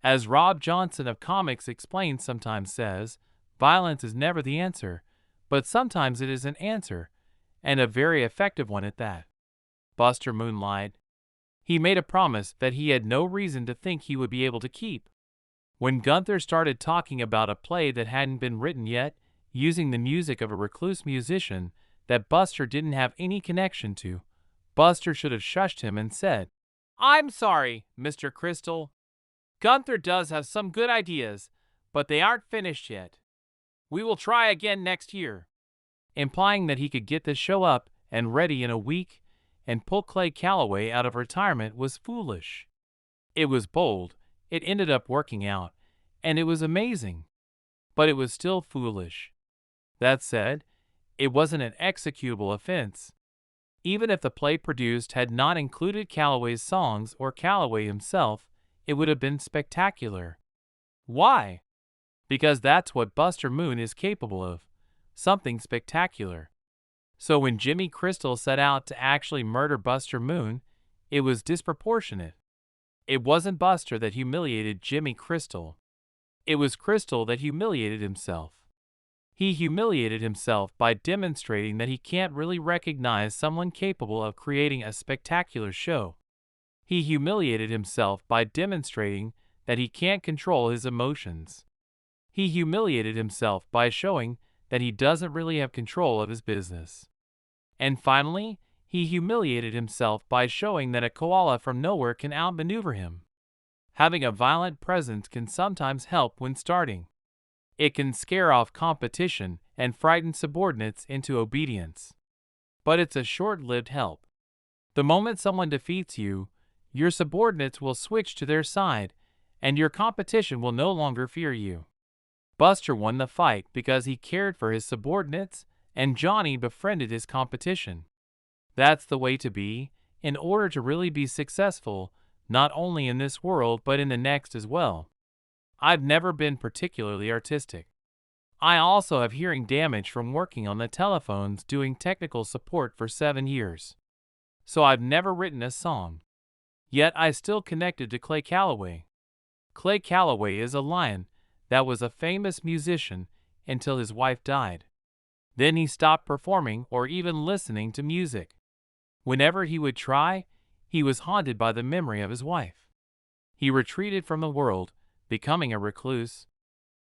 As Rob Johnson of Comics Explained sometimes says, violence is never the answer, but sometimes it is an answer, and a very effective one at that. Buster Moon lied. He made a promise that he had no reason to think he would be able to keep. When Gunther started talking about a play that hadn't been written yet, using the music of a recluse musician that Buster didn't have any connection to, Buster should have shushed him and said, "I'm sorry, Mr. Crystal. Gunther does have some good ideas, but they aren't finished yet. We will try again next year." Implying that he could get the show up and ready in a week and pull Clay Calloway out of retirement was foolish. It was bold, it ended up working out, and it was amazing. But it was still foolish. That said, it wasn't an executable offense. Even if the play produced had not included Calloway's songs or Calloway himself, it would have been spectacular. Why? Because that's what Buster Moon is capable of, something spectacular. So when Jimmy Crystal set out to actually murder Buster Moon, it was disproportionate. It wasn't Buster that humiliated Jimmy Crystal. It was Crystal that humiliated himself. He humiliated himself by demonstrating that he can't really recognize someone capable of creating a spectacular show. He humiliated himself by demonstrating that he can't control his emotions. He humiliated himself by showing that he doesn't really have control of his business. And finally, he humiliated himself by showing that a koala from nowhere can outmaneuver him. Having a violent presence can sometimes help when starting. It can scare off competition and frighten subordinates into obedience. But it's a short-lived help. The moment someone defeats you, your subordinates will switch to their side, and your competition will no longer fear you. Buster won the fight because he cared for his subordinates, and Johnny befriended his competition. That's the way to be, in order to really be successful, not only in this world but in the next as well. I've never been particularly artistic. I also have hearing damage from working on the telephones doing technical support for 7 years. So I've never written a song. Yet I still connected to Clay Calloway. Clay Calloway is a lion that was a famous musician until his wife died. Then he stopped performing or even listening to music. Whenever he would try, he was haunted by the memory of his wife. He retreated from the world, becoming a recluse.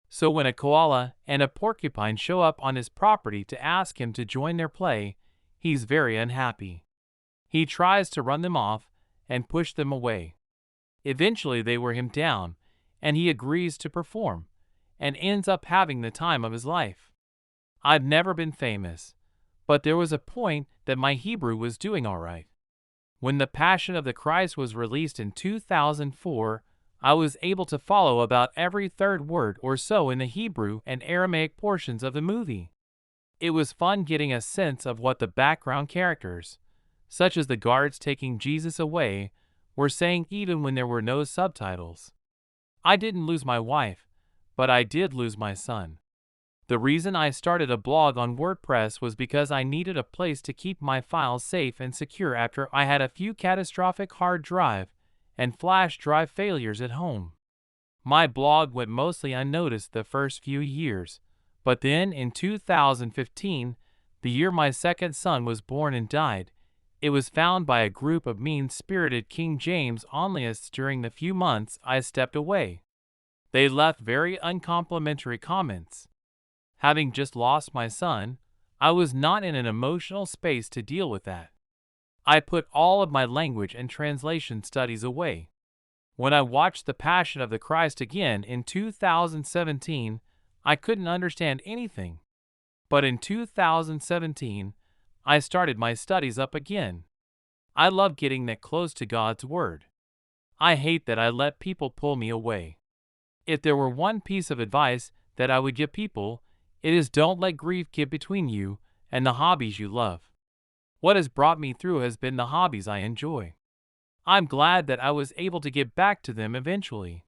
So when a koala and a porcupine show up on his property to ask him to join their play, he's very unhappy. He tries to run them off and push them away. Eventually they wear him down, and he agrees to perform, and ends up having the time of his life. I've never been famous, but there was a point that my Hebrew was doing all right. When The Passion of the Christ was released in 2004, I was able to follow about every third word or so in the Hebrew and Aramaic portions of the movie. It was fun getting a sense of what the background characters, such as the guards taking Jesus away, were saying even when there were no subtitles. I didn't lose my wife, but I did lose my son. The reason I started a blog on WordPress was because I needed a place to keep my files safe and secure after I had a few catastrophic hard drive and flash drive failures at home. My blog went mostly unnoticed the first few years, but then in 2015, the year my second son was born and died, it was found by a group of mean-spirited King James onlyists during the few months I stepped away. They left very uncomplimentary comments. Having just lost my son, I was not in an emotional space to deal with that. I put all of my language and translation studies away. When I watched The Passion of the Christ again in 2017, I couldn't understand anything. But in 2017, I started my studies up again. I love getting that close to God's Word. I hate that I let people pull me away. If there were one piece of advice that I would give people, it is don't let grief get between you and the hobbies you love. What has brought me through has been the hobbies I enjoy. I'm glad that I was able to get back to them eventually.